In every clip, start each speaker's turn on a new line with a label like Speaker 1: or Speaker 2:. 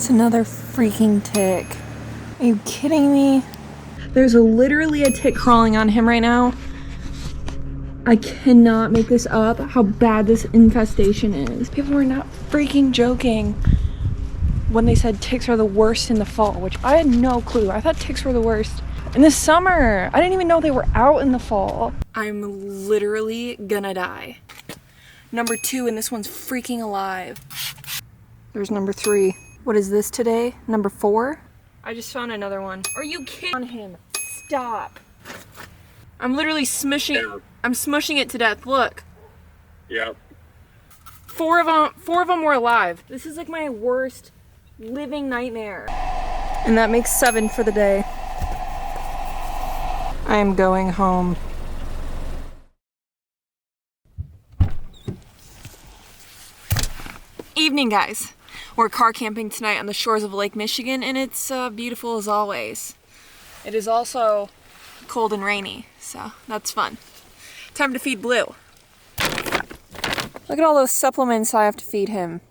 Speaker 1: It's another freaking tick. Are you kidding me? There's literally a tick crawling on him right now. I cannot make this up, how bad this infestation is. People were not freaking joking when they said ticks are the worst in the fall, which I had no clue. I thought ticks were the worst in the summer. I didn't even know they were out in the fall. I'm literally gonna die. Number 2, and this one's freaking alive. There's number 3. What is this today? Number 4? I just found another one. Are you kidding on him? Stop. I'm literally smushing. I'm smushing it to death. Look.
Speaker 2: Yep.
Speaker 1: 4 of them were alive. This is like my worst living nightmare. And that makes 7 for the day. I am going home. Evening, guys. We're car camping tonight on the shores of Lake Michigan, and it's beautiful as always. It is also cold and rainy, so that's fun. Time to feed Blue. Look at all those supplements I have to feed him.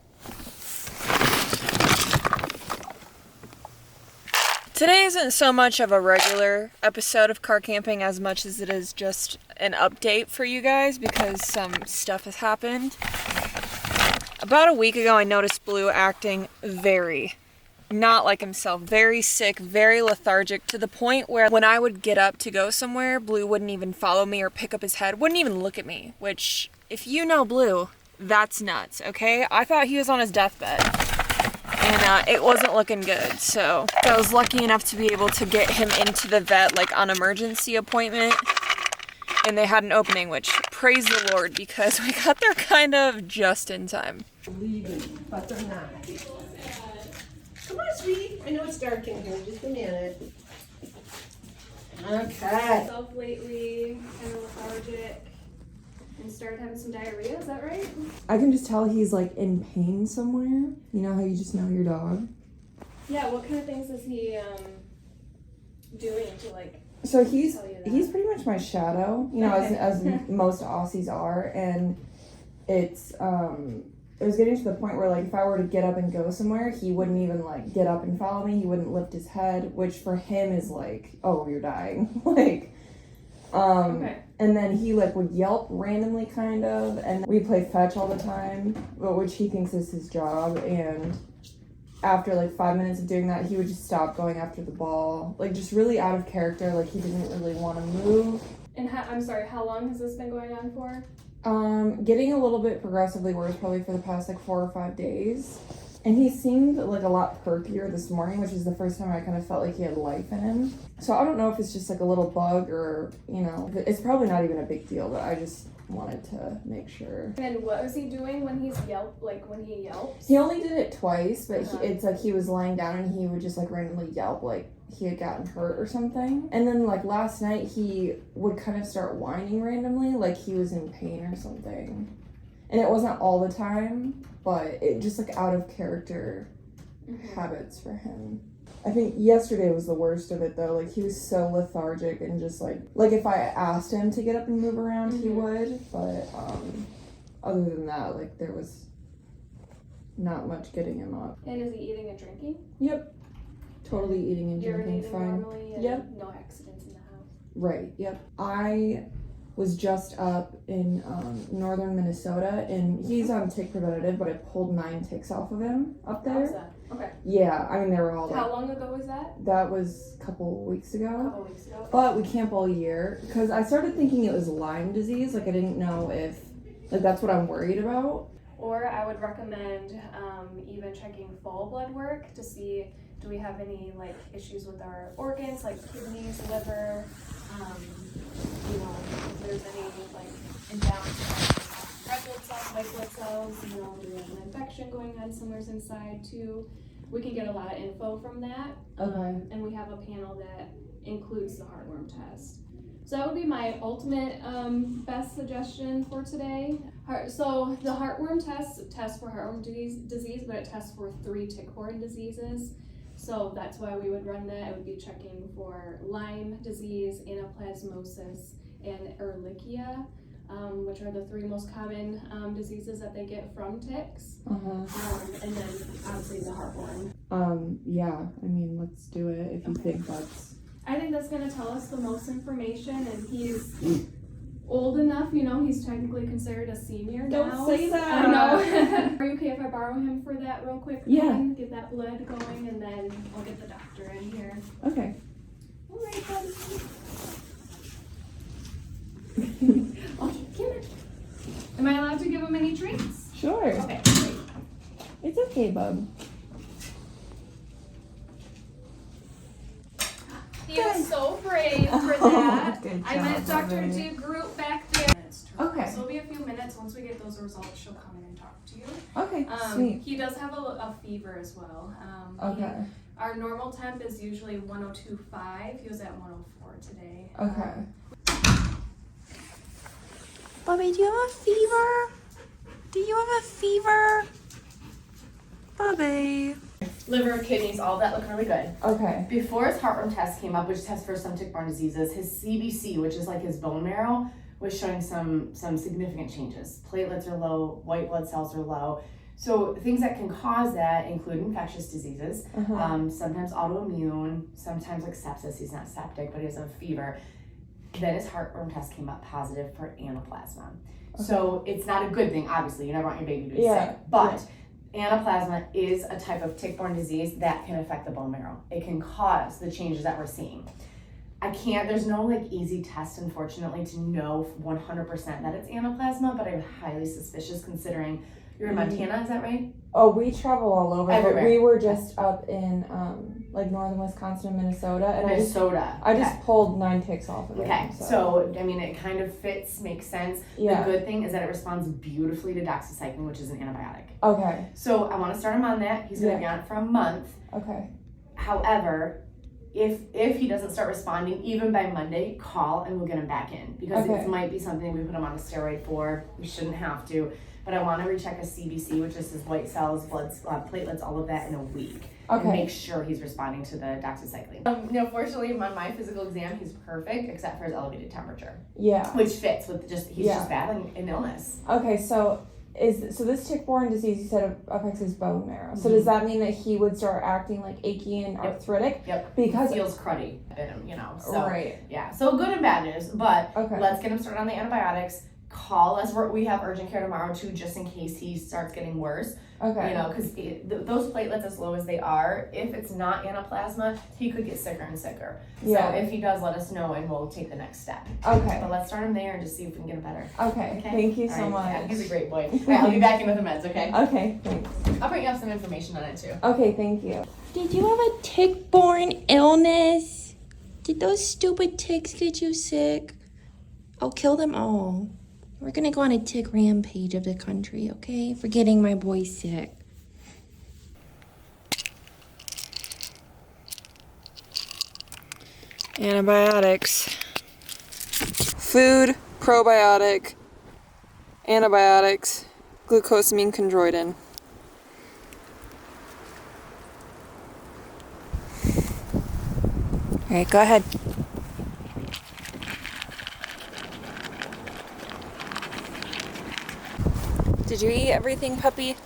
Speaker 1: Today isn't so much of a regular episode of car camping as much as it is just an update for you guys because some stuff has happened. About a week ago, I noticed Blue acting very not like himself, very sick, very lethargic, to the point where when I would get up to go somewhere, Blue wouldn't even follow me or pick up his head, wouldn't even look at me, which, if you know Blue, that's nuts, okay? I thought he was on his deathbed, and it wasn't looking good, so I was lucky enough to be able to get him into the vet, like, on emergency appointment, and they had an opening, which, praise the Lord, because we got there kind of just in time.
Speaker 3: Leaving, but they're not. Come on, sweetie. I know it's dark in here. Just a minute. Okay.
Speaker 4: Myself lately, kind of lethargic, and started having some diarrhea. Is that right?
Speaker 1: I can just tell he's like in pain somewhere. You know how you just know your dog?
Speaker 4: Yeah. What kind of things is he doing to like?
Speaker 1: So he's
Speaker 4: tell you that?
Speaker 1: pretty much my shadow, you know,
Speaker 4: Okay.
Speaker 1: as most Aussies are, and it's it was getting to the point where, like, if I were to get up and go somewhere, he wouldn't even, like, get up and follow me. He wouldn't lift his head, which for him is, like, oh, you're dying. Like,
Speaker 4: Okay.
Speaker 1: and then he, like, would yelp randomly, kind of, and we play fetch all the time, which he thinks is his job, and after, like, 5 minutes of doing that, he would just stop going after the ball. Like, just really out of character, like, he didn't really want to move.
Speaker 4: And I'm sorry. How long has this been going on for?
Speaker 1: Getting a little bit progressively worse probably for the past like 4 or 5 days. And he seemed like a lot perkier this morning, which is the first time I kind of felt like he had life in him. So I don't know if it's just like a little bug or, you know, it's probably not even a big deal, but I just wanted to make sure.
Speaker 4: And what was he doing when he's when he yelps?
Speaker 1: He only did it twice, but
Speaker 4: Uh-huh.
Speaker 1: it's like he was lying down and he would just like randomly yelp like he had gotten hurt or something. And then like last night he would kind of start whining randomly like he was in pain or something. And it wasn't all the time, but it just like out of character habits for him. I think yesterday was the worst of it though. Like he was so lethargic and just like if I asked him to get up and move around, he would. But other than that, like there was not much getting him up.
Speaker 4: And is he eating and drinking?
Speaker 1: Yep. Totally eating and drinking
Speaker 4: Urinating
Speaker 1: fine.
Speaker 4: normally? And
Speaker 1: Yep.
Speaker 4: No accidents in the house?
Speaker 1: Right, yep. I was just up in northern Minnesota, and he's on tick preventative, but I pulled 9 ticks off of him up
Speaker 4: How's
Speaker 1: there.
Speaker 4: that? Okay.
Speaker 1: Yeah, I mean, they were all
Speaker 4: How
Speaker 1: like,
Speaker 4: long ago was that?
Speaker 1: that was a couple weeks
Speaker 4: A
Speaker 1: ago.
Speaker 4: couple weeks ago.
Speaker 1: But we camp all year, because I started thinking it was Lyme disease. Like, I didn't know if, like, that's what I'm worried about.
Speaker 4: Or I would recommend even checking full blood work to see, do we have any like issues with our organs like kidneys, liver, you know, if there's any like imbalance with red blood cells, white blood cells, you know, do we have an infection going on somewhere inside too. We can get a lot of info from that.
Speaker 1: Okay.
Speaker 4: And we have a panel that includes the heartworm test. So that would be my ultimate best suggestion for today. So the heartworm tests for heartworm disease, but it tests for 3 tick-borne diseases. So that's why we would run that. It would be checking for Lyme disease, anaplasmosis, and Ehrlichia, which are the 3 most common diseases that they get from ticks.
Speaker 1: Uh-huh.
Speaker 4: And then obviously the heartworm.
Speaker 2: Yeah, I mean, let's do it if you think that's...
Speaker 4: I think that's gonna tell us the most information, and he's old enough, you know, he's technically considered a senior now.
Speaker 3: Don't say that.
Speaker 4: I know. Are you okay if I borrow him for that real quick?
Speaker 2: Yeah.
Speaker 4: Then? Get that blood going, and then I'll get the doctor in here.
Speaker 2: Okay.
Speaker 4: All right, buddy. Okay, come here. Am I allowed to give him any treats?
Speaker 2: Sure.
Speaker 4: Okay, great.
Speaker 2: It's okay, bub.
Speaker 4: He was so brave for that.
Speaker 2: Good
Speaker 4: I met
Speaker 2: job,
Speaker 4: Dr.
Speaker 2: Bobby.
Speaker 4: DeGroot back there.
Speaker 2: Okay.
Speaker 4: So it'll be a few minutes. Once we get those results, she'll come in and talk to you.
Speaker 2: Okay, sweet.
Speaker 4: He does have a fever as well.
Speaker 2: Okay.
Speaker 4: Our normal temp is usually 102.5. He was at 104 today.
Speaker 2: Okay.
Speaker 1: Bobby, do you have a fever? Do you have a fever? Bobby.
Speaker 5: Liver, kidneys, all that look really good.
Speaker 2: Okay.
Speaker 5: Before his heartworm test came up, which tests for some tick-borne diseases, his CBC, which is like his bone marrow, was showing some significant changes. Platelets are low, white blood cells are low. So things that can cause that include infectious diseases, sometimes autoimmune, sometimes like sepsis. He's not septic, but he has a fever. Then his heartworm test came up positive for anaplasma. Okay. So it's not a good thing, obviously. You never want your baby to be sick. But anaplasma is a type of tick-borne disease that can affect the bone marrow. It can cause the changes that we're seeing. There's no like easy test, unfortunately, to know 100% that it's anaplasma, but I'm highly suspicious considering you're in Montana, is that right?
Speaker 2: Oh, we travel all over,
Speaker 5: Everywhere.
Speaker 2: but we were just up in like northern Wisconsin and Minnesota, and
Speaker 5: Minnesota.
Speaker 2: I just pulled 9 ticks off of it.
Speaker 5: Okay, so I mean, it kind of fits, makes sense.
Speaker 2: Yeah.
Speaker 5: The good thing is that it responds beautifully to doxycycline, which is an antibiotic.
Speaker 2: Okay.
Speaker 5: So I want to start him on that. He's going to be on it for a month.
Speaker 2: Okay.
Speaker 5: However, if he doesn't start responding, even by Monday, call and we'll get him back in, because it might be something we put him on a steroid for. We shouldn't have to. But I want to recheck his CBC, which is his white cells, blood, platelets, all of that in a week.
Speaker 2: Okay.
Speaker 5: And make sure he's responding to the doxycycline. Fortunately, on my physical exam, he's perfect except for his elevated temperature.
Speaker 2: Yeah.
Speaker 5: Which fits with he's just battling an illness.
Speaker 2: Okay, so this tick-borne disease you said affects his bone marrow. So does that mean that he would start acting like achy and arthritic?
Speaker 5: Yep.
Speaker 2: Because
Speaker 5: he feels cruddy in him, you know. So,
Speaker 2: right.
Speaker 5: Yeah. So good and bad news, but
Speaker 2: okay.
Speaker 5: Let's get him started on the antibiotics. Call us. We have urgent care tomorrow too, just in case he starts getting worse.
Speaker 2: Okay.
Speaker 5: You know, because those platelets, as low as they are, if it's not anaplasma, he could get sicker and sicker.
Speaker 2: Yeah.
Speaker 5: So if he does, let us know and we'll take the next step.
Speaker 2: Okay.
Speaker 5: But let's start him there and just see if we can get him better.
Speaker 2: Okay. Thank you so much.
Speaker 5: Yeah, he's a great boy. All right, I'll be back in with the meds, okay?
Speaker 2: Okay, thanks.
Speaker 5: I'll bring up some information on it too.
Speaker 2: Okay, thank you.
Speaker 6: Did you have a tick-borne illness? Did those stupid ticks get you sick? I'll kill them all. We're gonna go on a tick rampage of the country, okay? For getting my boy sick.
Speaker 1: Antibiotics. Food, probiotic, antibiotics, glucosamine chondroitin. All right, go ahead. Did you eat everything, puppy?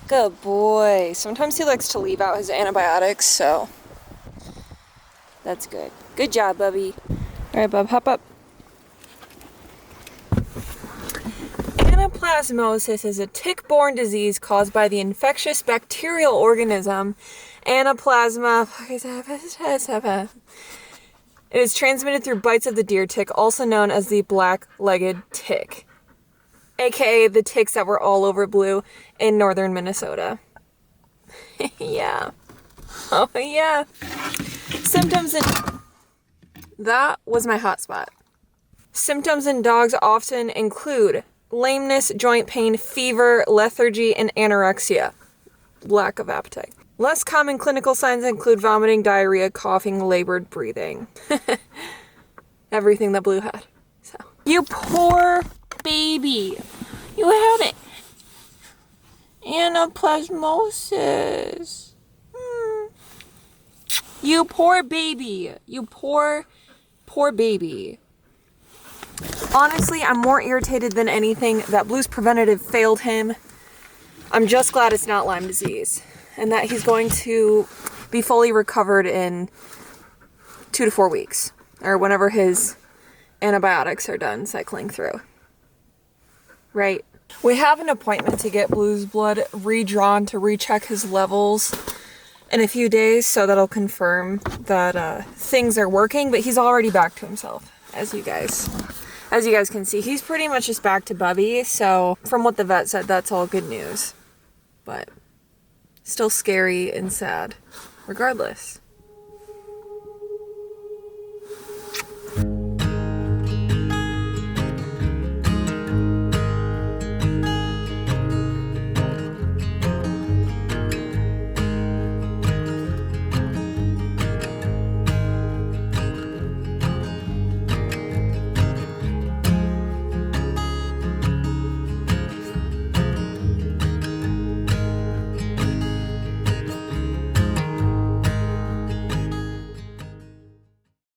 Speaker 1: Good boy. Sometimes he likes to leave out his antibiotics, so that's good. Good job, Bubby. All right, Bub, hop up. Anaplasmosis is a tick-borne disease caused by the infectious bacterial organism Anaplasma. It is transmitted through bites of the deer tick, also known as the black-legged tick, aka the ticks that were all over Blue in northern Minnesota. Yeah. Oh, yeah. Symptoms in... That was my hotspot. Symptoms in dogs often include lameness, joint pain, fever, lethargy, and anorexia. Lack of appetite. Less common clinical signs include vomiting, diarrhea, coughing, labored breathing. Everything that Blue had. So. You poor baby. You had it. Anaplasmosis. You poor baby. You poor baby. Honestly, I'm more irritated than anything that Blue's preventative failed him. I'm just glad it's not Lyme disease. and that he's going to be fully recovered in 2 to 4 weeks, or whenever his antibiotics are done cycling through. Right. We have an appointment to get Blue's blood redrawn to recheck his levels in a few days, so that'll confirm that things are working, but he's already back to himself, as you guys can see. He's pretty much just back to Bubby, so from what the vet said, that's all good news. But still scary and sad, regardless.